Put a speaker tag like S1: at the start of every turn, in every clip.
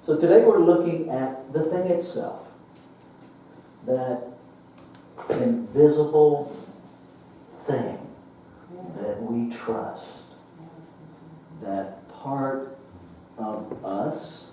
S1: So today we're looking at the thing itself, that invisible thing that we trust, that part of us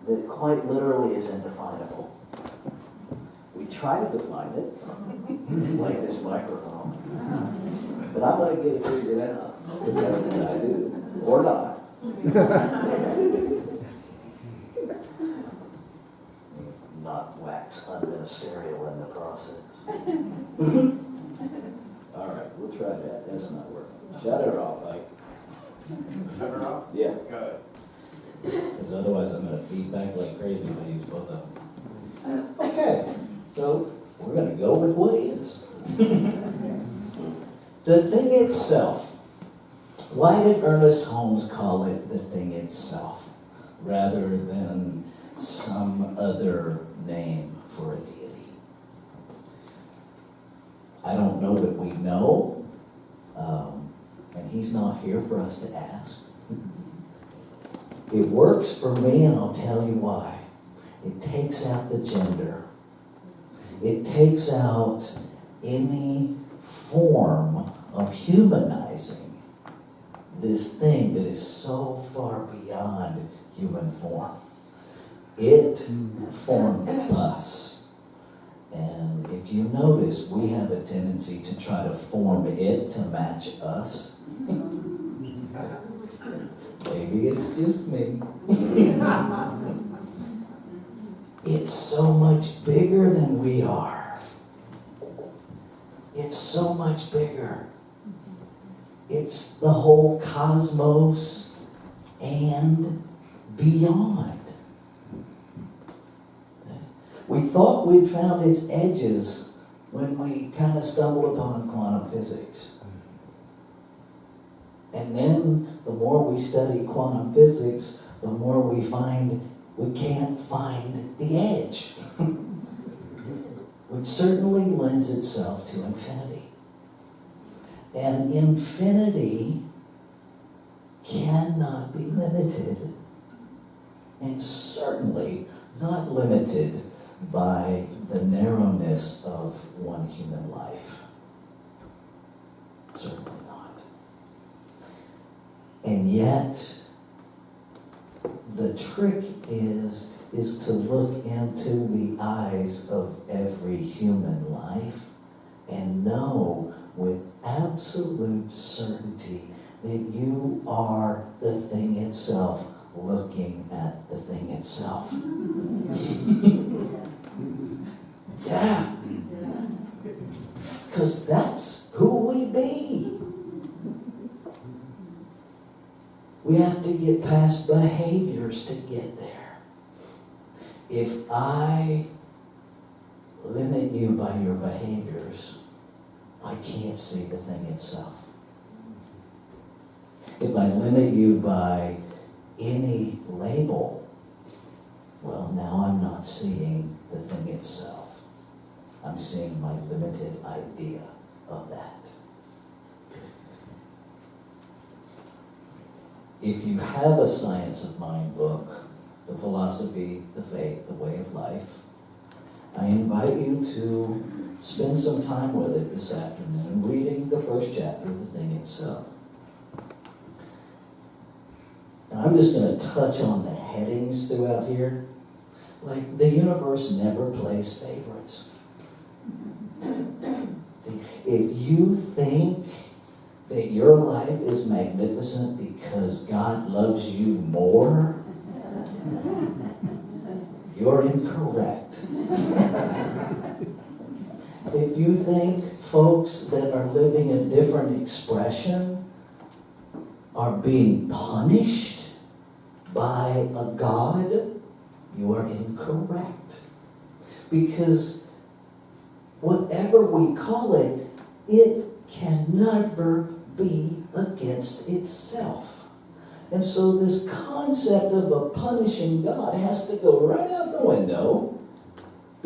S1: that quite literally is indefinable. We try to define it, like this microphone, but I'm going to get it figured out, because that's what I do, or not. Not wax unministerial in the process. All right, we'll try that. That's not working. Shut her off, Ike.
S2: Shut her off?
S1: Yeah.
S2: Good.
S3: Because otherwise I'm going to feedback like crazy if I use both of them. Okay, so we're going to go with what is. The thing itself. Why did Ernest Holmes call it the thing itself, rather than some other name for a deity? I don't know that we know, and he's not here for us to ask. It works for me, and I'll tell you why. It takes out the gender. It takes out any form of humanizing this thing that is so far beyond human form. It formed us. And if you notice, we have a tendency to try to form it to match us. Maybe it's just me. It's so much bigger than we are. It's so much bigger. It's the whole cosmos and beyond. We thought we'd found its edges when we kind of stumbled upon quantum physics. And then the more we study quantum physics, the more we find we can't find the edge, which certainly lends itself to infinity. And infinity cannot be limited, and certainly not limited by the narrowness of one human life. Certainly not. And yet, the trick is to look into the eyes of every human life and know with absolute certainty that you are the thing itself looking at the thing itself. Yeah. Because that's who we be. We have to get past behaviors to get there. If I limit you by your behaviors, I can't see the thing itself. If I limit you by any label, well, now I'm not seeing the thing itself. I'm seeing my limited idea of that. If you have a Science of Mind book, the philosophy, the faith, the way of life, I invite you to spend some time with it this afternoon, reading the first chapter of the thing itself. And I'm just going to touch on the headings throughout here. Like, the universe never plays favorites. If you think that your life is magnificent because God loves you more, you're incorrect. If you think folks that are living a different expression are being punished by a God, you are incorrect. Because whatever we call it, it can never be against itself. And so this concept of a punishing God has to go right out the window,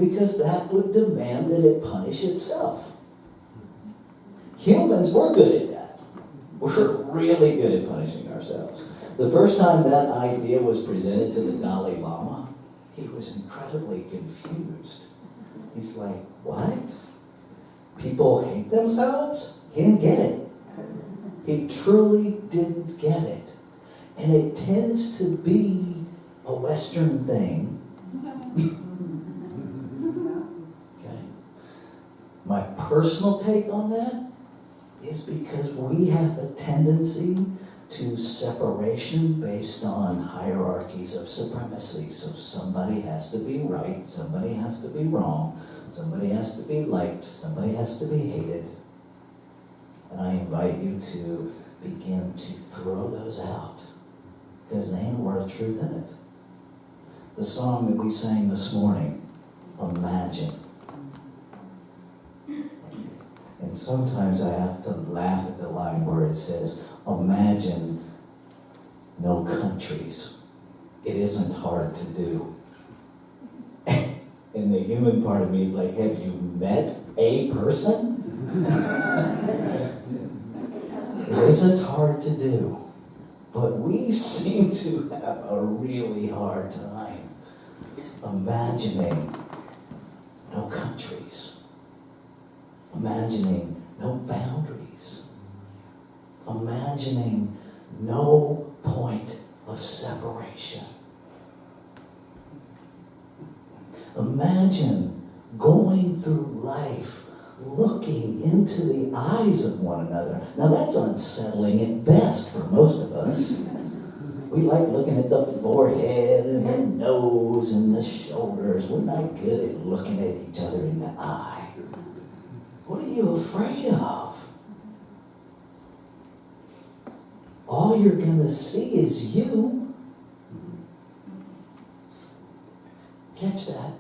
S3: because that would demand that it punish itself. Humans, we're good at that. We're really good at punishing ourselves. The first time that idea was presented to the Dalai Lama, he was incredibly confused. He's like, what? People hate themselves? He didn't get it. He truly didn't get it. And it tends to be a Western thing. Okay. My personal take on that is because we have a tendency to separation based on hierarchies of supremacy. So somebody has to be right, somebody has to be wrong, somebody has to be liked, somebody has to be hated. And I invite you to begin to throw those out, because there ain't a word of truth in it. The song that we sang this morning, Imagine. And sometimes I have to laugh at the line where it says, imagine no countries. It isn't hard to do. And the human part of me is like, have you met a person? It isn't hard to do. But we seem to have a really hard time imagining no countries. Imagining no boundaries. Imagining no point of separation. Imagine going through life looking into the eyes of one another. Now that's unsettling at best for most of us. We like looking at the forehead and the nose and the shoulders. We're not good at looking at each other in the eye. What are you afraid of? All you're going to see is you. Catch that?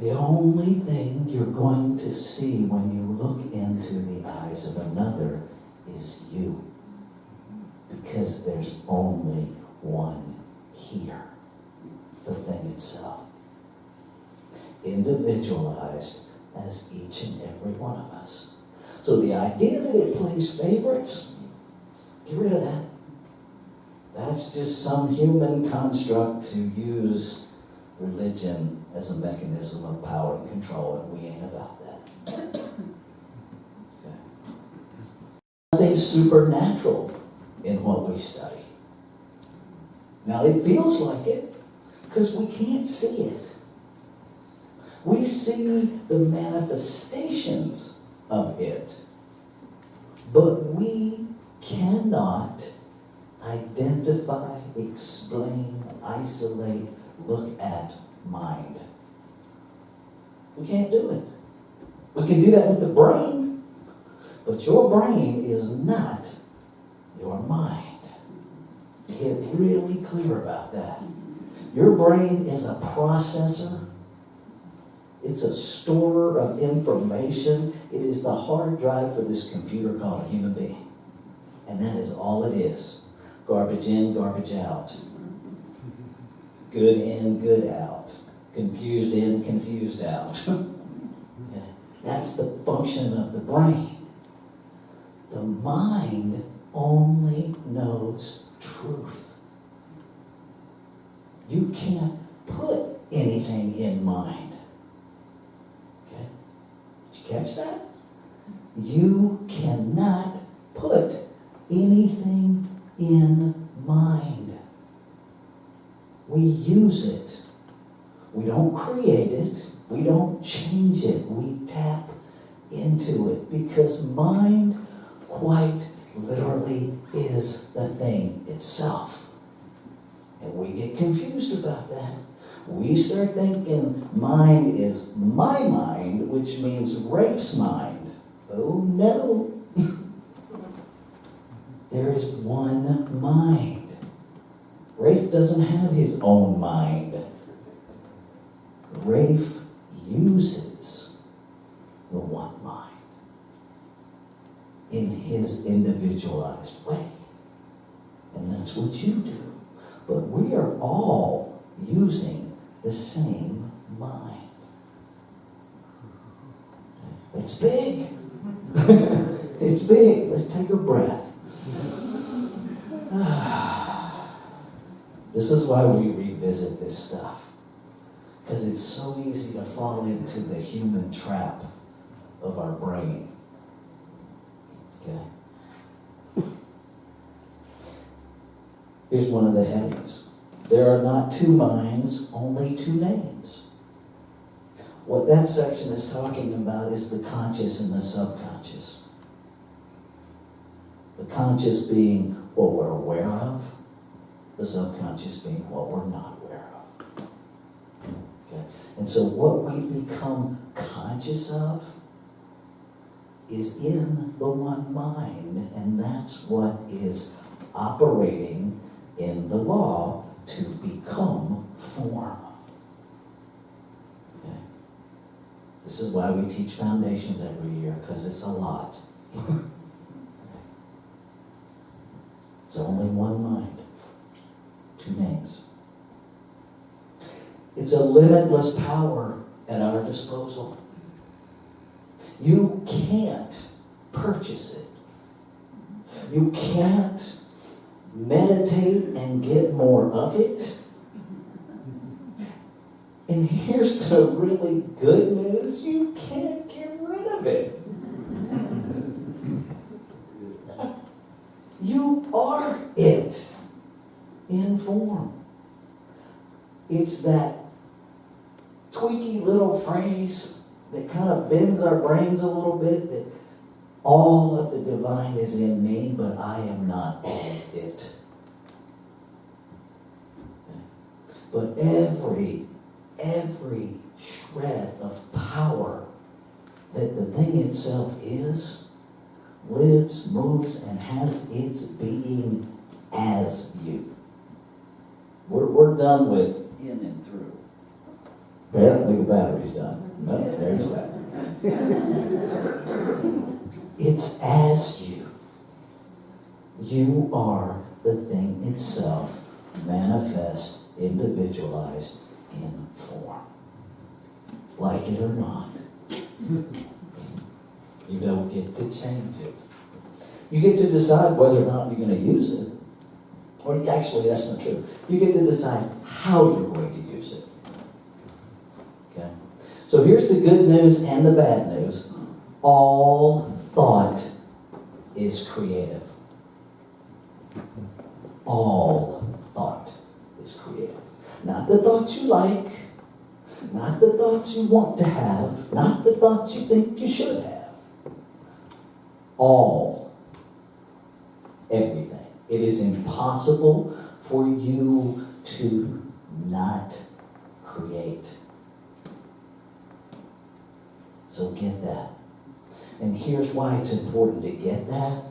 S3: The only thing you're going to see when you look into the eyes of another is you. Because there's only one here, the thing itself. Individualized as each and every one of us. So the idea that it plays favorites, get rid of that. That's just some human construct to use religion as a mechanism of power and control, and we ain't about that. Okay. Nothing supernatural in what we study. Now it feels like it because we can't see it. We see the manifestations of it, but we cannot identify, explain, isolate, look at mind. We can't do it. We can do that with the brain, but your brain is not your mind. Get really clear about that. Your brain is a processor. It's a storer of information. It is the hard drive for this computer called a human being. And that is all it is. Garbage in, garbage out. Good in, good out. Confused in, confused out. Okay. That's the function of the brain. The mind only knows truth. You can't put anything in mind. Okay? Did you catch that? You cannot put anything in mind. We use it. We don't create it. We don't change it. We tap into it because mind quite literally is the thing itself. And we get confused about that. We start thinking mind is my mind, which means Rafe's mind. Oh no. There is one mind. Rafe doesn't have his own mind. Rafe uses the one mind in his individualized way. And that's what you do. But we are all using the same mind. It's big. It's big. Let's take a breath. This is why we revisit this stuff. Because it's so easy to fall into the human trap of our brain. Okay? Here's one of the headings. There are not two minds, only two names. What that section is talking about is the conscious and the subconscious. The conscious being what we're aware of, the subconscious being what we're not aware of. Okay? And so what we become conscious of is in the one mind, and that's what is operating in the law to become form. Okay? This is why we teach foundations every year, because it's a lot. It's only one mind, two names. It's a limitless power at our disposal. You can't purchase it. You can't meditate and get more of it. And here's the really good news, you can't get rid of it. You are it in form. It's that tweaky little phrase that kind of bends our brains a little bit, that all of the divine is in me, but I am not all of it. But every shred of power that the thing itself is, lives, moves, and has its being as you. We're done with in and through. Apparently the battery's done. No, there's that. It's as you. You are the thing itself, manifest, individualized in form. Like it or not. You don't get to change it. You get to decide whether or not you're going to use it. Or actually, that's not true. You get to decide how you're going to use it. Okay? So here's the good news and the bad news. All thought is creative. All thought is creative. Not the thoughts you like, not the thoughts you want to have, not the thoughts you think you should have. All. Everything. It is impossible for you to not create. So get that. And here's why it's important to get that.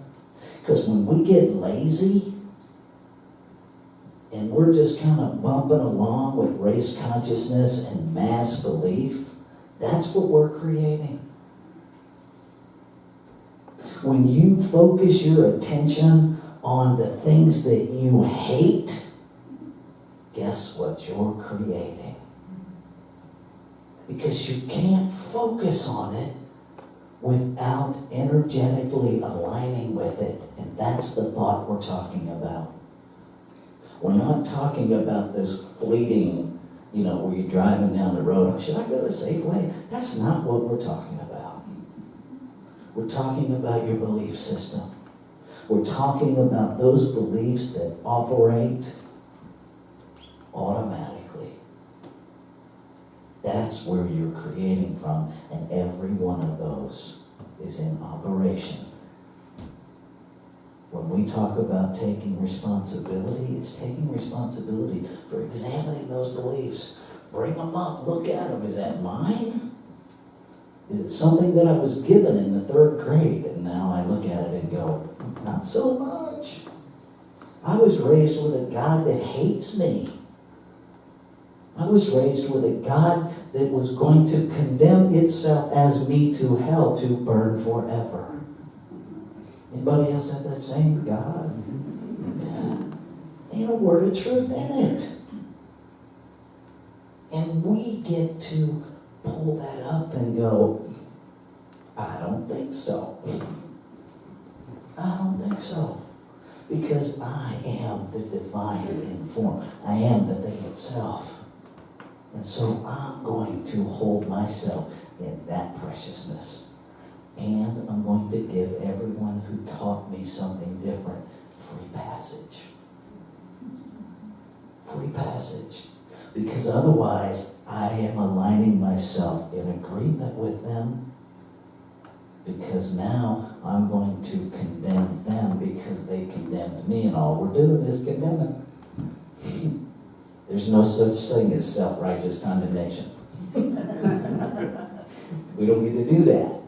S3: Because when we get lazy and we're just kind of bumping along with race consciousness and mass belief, that's what we're creating. When you focus your attention on the things that you hate, guess what you're creating? Because you can't focus on it without energetically aligning with it. And that's the thought we're talking about. We're not talking about this fleeting, where you're driving down the road, oh, should I go to Safeway? That's not what we're talking about. We're talking about your belief system. We're talking about those beliefs that operate automatically. That's where you're creating from, and every one of those is in operation. When we talk about taking responsibility, it's taking responsibility for examining those beliefs. Bring them up, look at them. Is that mine? Is it something that I was given in the 3rd grade? And now I look at it and go, not so much. I was raised with a God that hates me. I was raised with a God that was going to condemn itself as me to hell to burn forever. Anybody else have that same God? Yeah. Ain't a word of truth in it. And we get to pull that up and go, I don't think so. I don't think so. Because I am the divine in form. I am the thing itself. And so I'm going to hold myself in that preciousness. And I'm going to give everyone who taught me something different free passage. Free passage. Because otherwise, I am aligning myself in agreement with them. Because now I'm going to condemn them because they condemned me, and all we're doing is condemning. There's no such thing as self-righteous condemnation. We don't get to do that.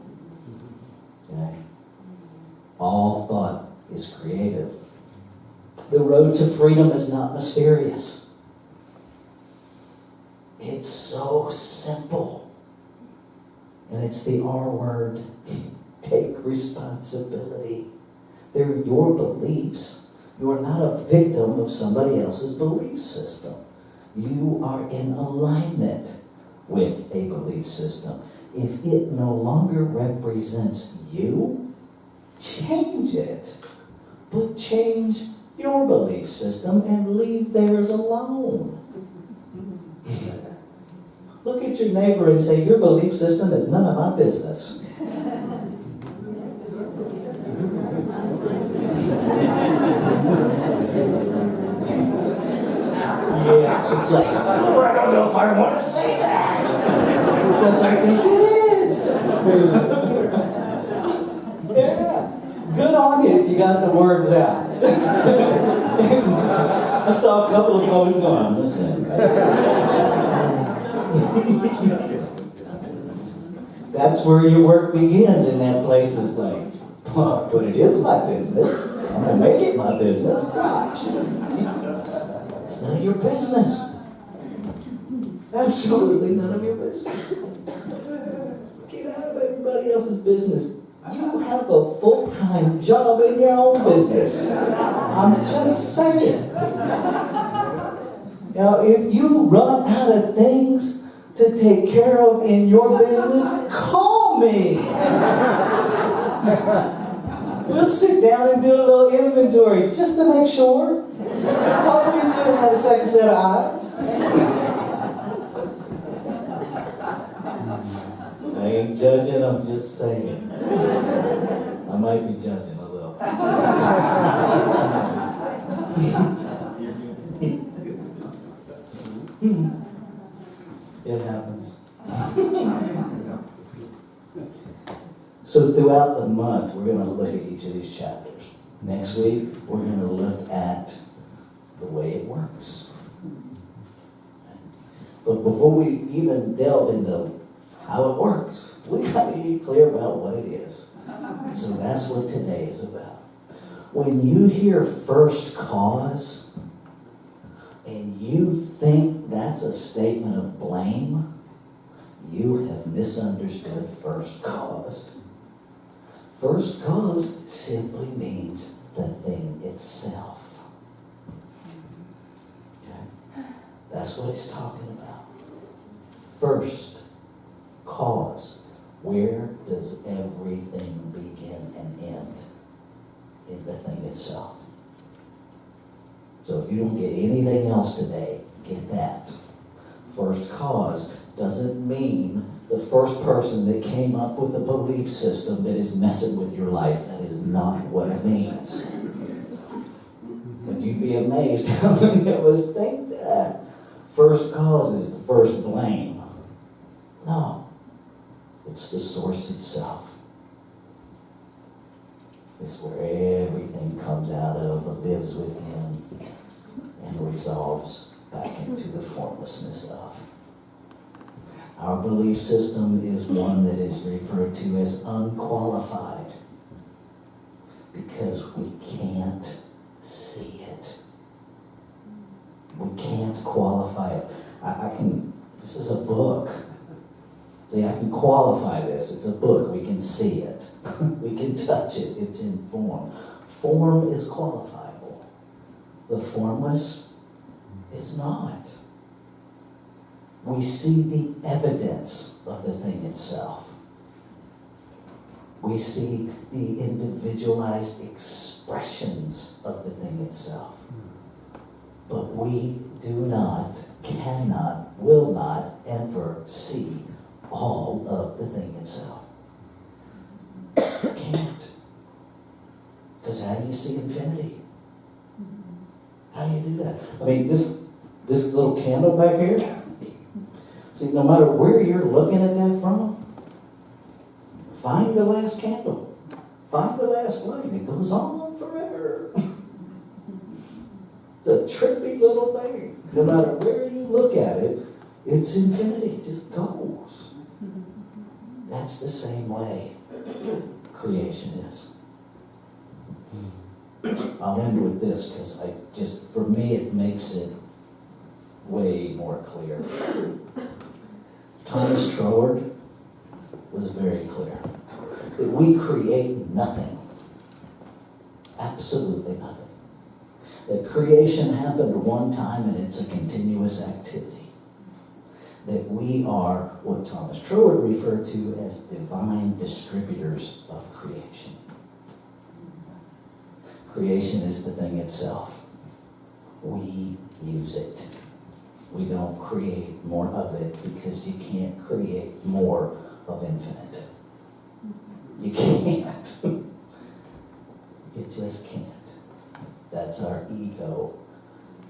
S3: Okay? All thought is creative. The road to freedom is not mysterious. It's so simple. And it's the R word. Take responsibility. They're your beliefs. You are not a victim of somebody else's belief system. You are in alignment with a belief system. If it no longer represents you, change it. But change your belief system and leave theirs alone. Look at your neighbor and say, your belief system is none of my business. Yeah, it's like, oh, I don't know if I want to say that. Because I think it is. Yeah, good on you if you got the words out. I saw a couple of folks going, listen. That's where your work begins, in that place is like, well, but it is my business. I'm going to make it my business. Watch. It's none of your business. Absolutely none of your business. Get out of everybody else's business. You have a full-time job in your own business. I'm just saying. Now, if you run out of things to take care of in your business, call me. We'll sit down and do a little inventory just to make sure. It's always good to have a second set of eyes. I ain't judging, I'm just saying. I might be judging a little. It happens. So throughout the month, we're going to look at each of these chapters. Next week, we're going to look at the way it works. But before we even delve into how it works, we got to be clear about what it is. So that's what today is about. When you hear first cause, and you think that's a statement of blame, you have misunderstood first cause. First cause simply means the thing itself. Okay? That's what it's talking about. First cause. Where does everything begin and end? In the thing itself. So if you don't get anything else today, get that. First cause doesn't mean the first person that came up with a belief system that is messing with your life. That is not what it means. But you'd be amazed how many of us think that. First cause is the first blame. No. It's the source itself. It's where everything comes out of, lives within, and resolves back into the formlessness of. Our belief system is one that is referred to as unqualified because we can't see it. We can't qualify it. This is a book. See, I can qualify this. It's a book. We can see it. We can touch it. It's in form. Form is qualifiable. The formless is not. We see the evidence of the thing itself. We see the individualized expressions of the thing itself. But we do not, cannot, will not ever see all of the thing itself. Can't. Because how do you see infinity? How do you do that? I mean, this little candle back here, see, no matter where you're looking at that from, find the last candle. Find the last flame. It goes on forever. It's a trippy little thing. No matter where you look at it, it's infinity. It just goes. That's the same way creation is. I'll end with this because for me, it makes it way more clear. Thomas Troward was very clear that we create nothing, absolutely nothing. That creation happened one time and it's a continuous activity. That we are what Thomas Troward referred to as divine distributors of creation. Creation is the thing itself. We use it. We don't create more of it because you can't create more of infinite. You can't. You just can't. That's our ego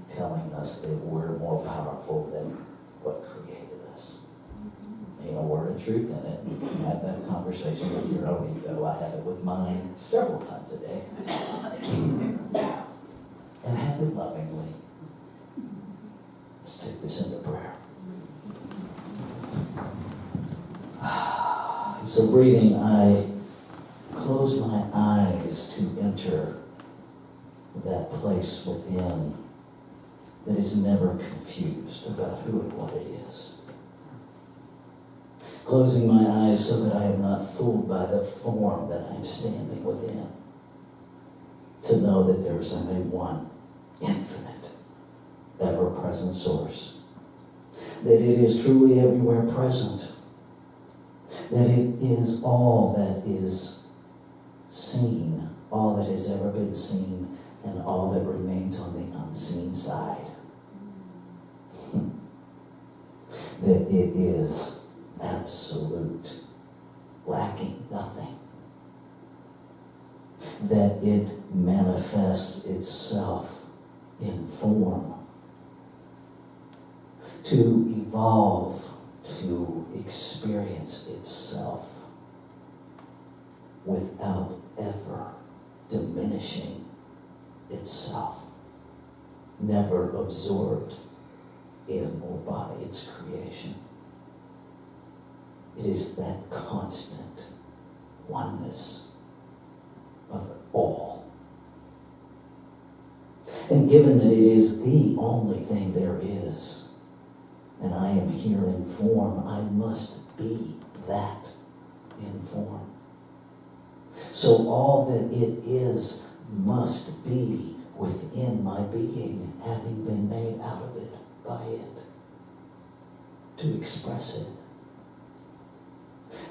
S3: telling us that we're more powerful than what created us. Ain't a word of truth in it. You can have that conversation with your own ego. I have it with mine several times a day. And have it lovingly. Let's take this into prayer. So breathing, I close my eyes to enter that place within that is never confused about who and what it is. Closing my eyes so that I am not fooled by the form that I'm standing within. To know that there is only one infinite, ever-present source. That it is truly everywhere present. That it is all that is seen, all that has ever been seen, and all that remains on the unseen side. That it is absolute, lacking nothing. That it manifests itself in form to evolve, to experience itself without ever diminishing itself, never absorbed in or by its creation. It is that constant oneness of all. And given that it is the only thing there is, and I am here in form, I must be that in form. So all that it is must be within my being, having been made out of it by it, to express it.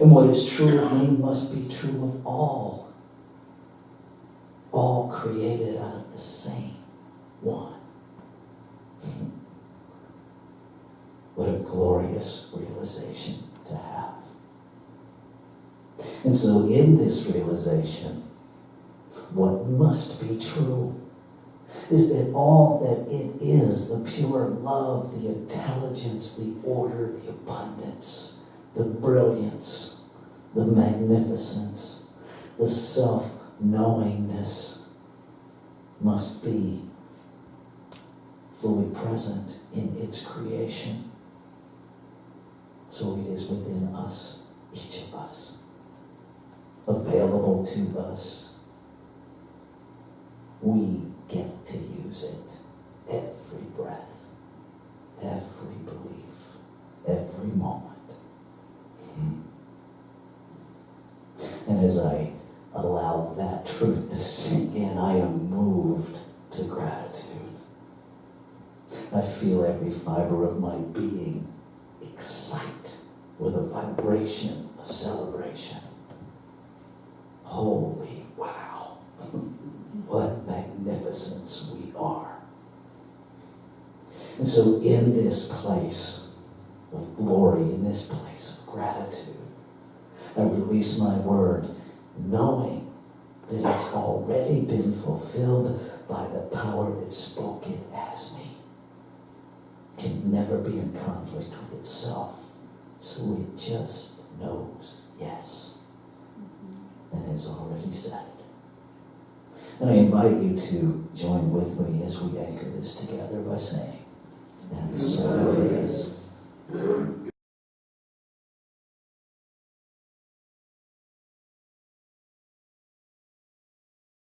S3: And what is true of me must be true of all created out of the same one. What a glorious realization to have. And so in this realization, what must be true is that all that it is, the pure love, the intelligence, the order, the abundance, the brilliance, the magnificence, the self-knowingness must be fully present in its creation. So it is within us, each of us, available to us. We get to use it every breath, every belief, every moment. And as I allow that truth to sink in, I am moved to gratitude. I feel every fiber of my being excite with a vibration of celebration. Holy wow, what magnificence we are. And so in this place of glory, in this place of gratitude, I release my word knowing that it's already been fulfilled by the power that spoke it as me. It can never be in conflict with itself. So it just knows yes and has already said it. And I invite you to join with me as we anchor this together by saying, and so it is.